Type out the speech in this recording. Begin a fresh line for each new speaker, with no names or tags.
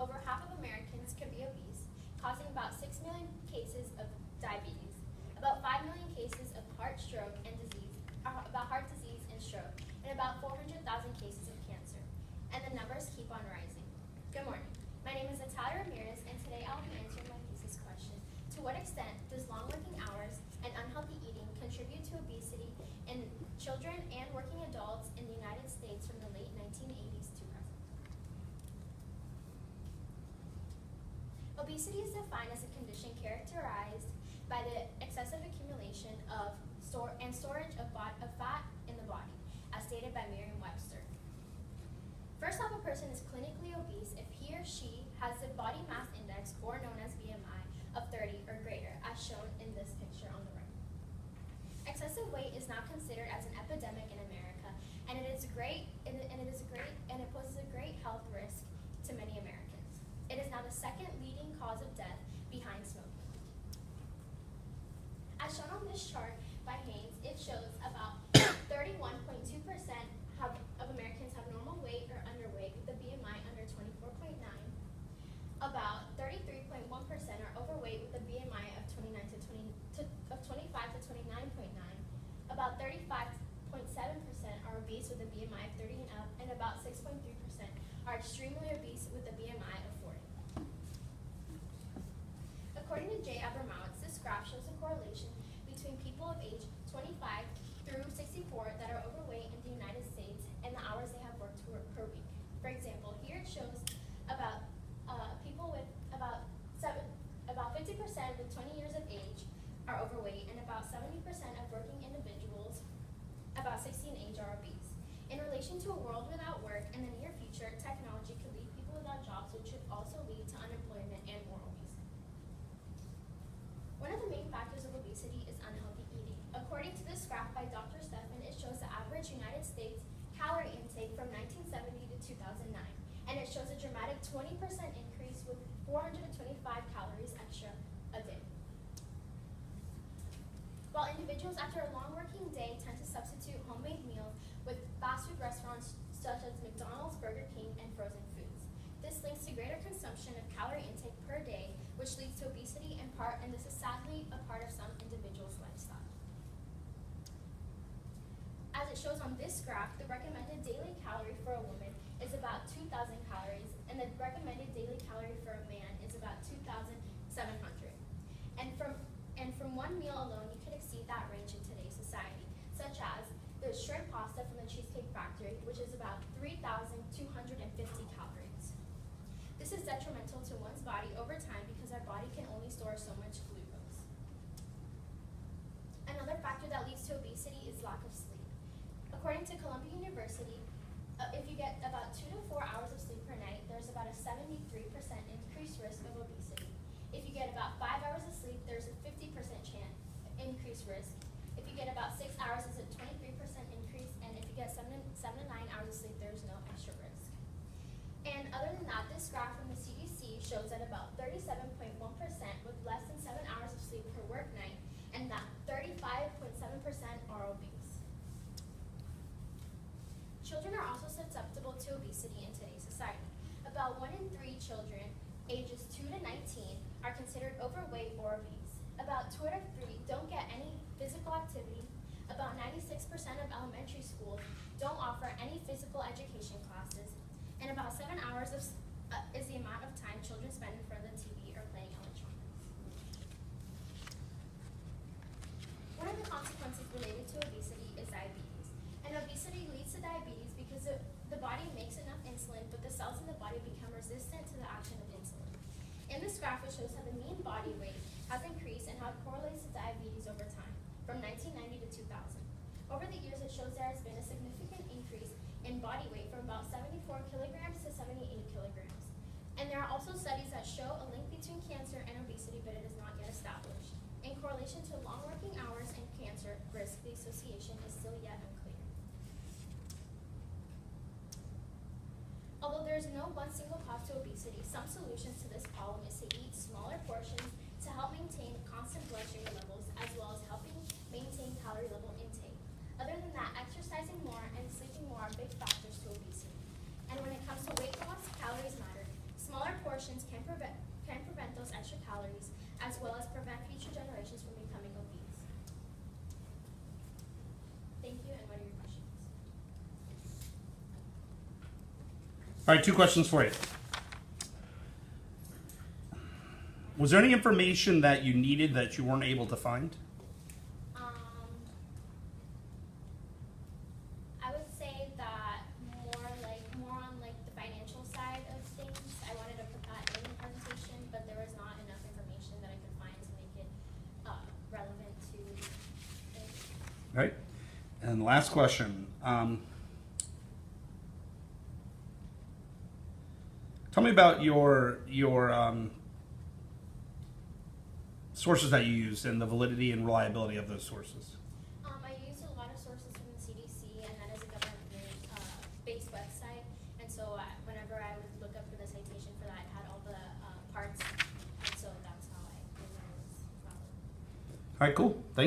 over half of Americans could be obese, causing about 6 million cases of diabetes, about 5 million cases of heart disease and stroke, and about 400,000 cases of cancer. And the numbers keep on rising. Good morning. My name is Natalia R, and today I'll be answering my thesis question. To what extent does long working hours and unhealthy eating contribute to obesity in children and working adults in the United States from the late 1980s to present? Obesity is defined as a condition characterized by the excessive accumulation of storage of fat in the body, as stated by Merriam-Webster. First off, a person is clinically obese if he or she has a body mass index, or known as BMI, of 30 or greater, as shown in this picture on the right. Excessive weight is now considered as an epidemic in America, and it poses a great health risk to many Americans. It is now the second leading cause of death behind smoking. As shown on this chart by Haynes, it shows about 31.2% of Americans have normal weight or underweight with a BMI under 24.9. About 33.1% are overweight with a BMI of 25 to 29.9. About 35.7% are obese with a BMI of 30 and up, and about 6.3% are extremely obese with a BMI of 40. According to J. Abramowitz, this graph shows a correlation between people of age 25 through 64 that are overweight in the United States and the hours they have worked per week. For example, here it shows about people with about 50% with 20 years of age are overweight, and about 70% of working individuals about 60 in age are obese. In relation to a world without work in the near future, technology could leave people without jobs, which should also lead to unemployment and more obesity. One of the main factors of obesity is unhealthy eating. According to this graph by Dr. Stephan, it shows the average United States calorie intake from 1970 to 2009, and it shows a dramatic 20% increase with 425 calories extra a day. While individuals after a long working day tend to substitute homemade meals with fast food restaurants such as McDonald's, Burger King, and frozen foods. This links to greater consumption of calorie intake per day, which leads to obesity in part, and this is sadly a part of some individuals' lifestyle. As it shows on this graph, the recommended daily calorie for a woman is about 2,000 calories, and the recommended daily calorie for a man is about 2,700. And from one meal alone, you could exceed that range in today's society, such as the shrimp pasta from the Cheesecake Factory, which is about 3,250 calories. This is detrimental to one's body over time because our body can only store so much glucose. Another factor that leads to obesity is lack of sleep. According to Columbia University, if you get about 2 to 4 hours of sleep per night, there's about a 73% increased risk of obesity. If you get about 5 hours of sleep, there's a 50% increased risk. If you get about 6 hours, it's a 23% increase, and if you get 7 to 9 hours of sleep, there's no extra risk. And other than that, this graph from the CDC shows that about 37.1% with less than 7 hours of sleep per work night, and that 35.7% are obese. Children are also susceptible to obesity in today's society. About 1 in 3 children ages 2 to 19 are considered overweight or obese. About 2 out of 3 don't get any physical activity. About 96% of elementary schools don't offer any physical education classes. And about 7 hours is the amount of time children spend in front of the TV or playing electronics. One of the consequences related to obesity is diabetes. And obesity leads to diabetes because the body makes enough insulin, but the cells in the body become resistant to the action of insulin. In this graph, it shows how the mean body weight has increased and how it correlates to diabetes over time, from 1990 to 2000. Over the years, it shows there has been a significant increase in body weight from about 74 kilograms to 78 kilograms. And there are also studies that show a link between cancer and obesity, but it is not yet established. In correlation to long working hours and cancer risk, the association is still yet unclear. Although there is no one single cause to obesity, some solutions to this problem is to eat smaller portions to help maintain constant blood sugar levels, as well as helping maintain calorie level intake. Other than that, exercising more and sleeping more are big factors to obesity. And when it comes to weight loss, calories matter. Smaller portions
All right, 2 questions for you. Was there any information that you needed that you weren't able to find?
I would say that more on like the financial side of things. I wanted to put that in the presentation, but there was not enough information that I could find to make it relevant to it.
All right. And last question. Tell me about your sources that you used and the validity and reliability of those sources.
I used a lot of sources from the CDC, and that is a government-based website. And so whenever I would look up for the citation for that, it had all the parts, and so that's how I knew that it was valid.
All right, cool. Thank you.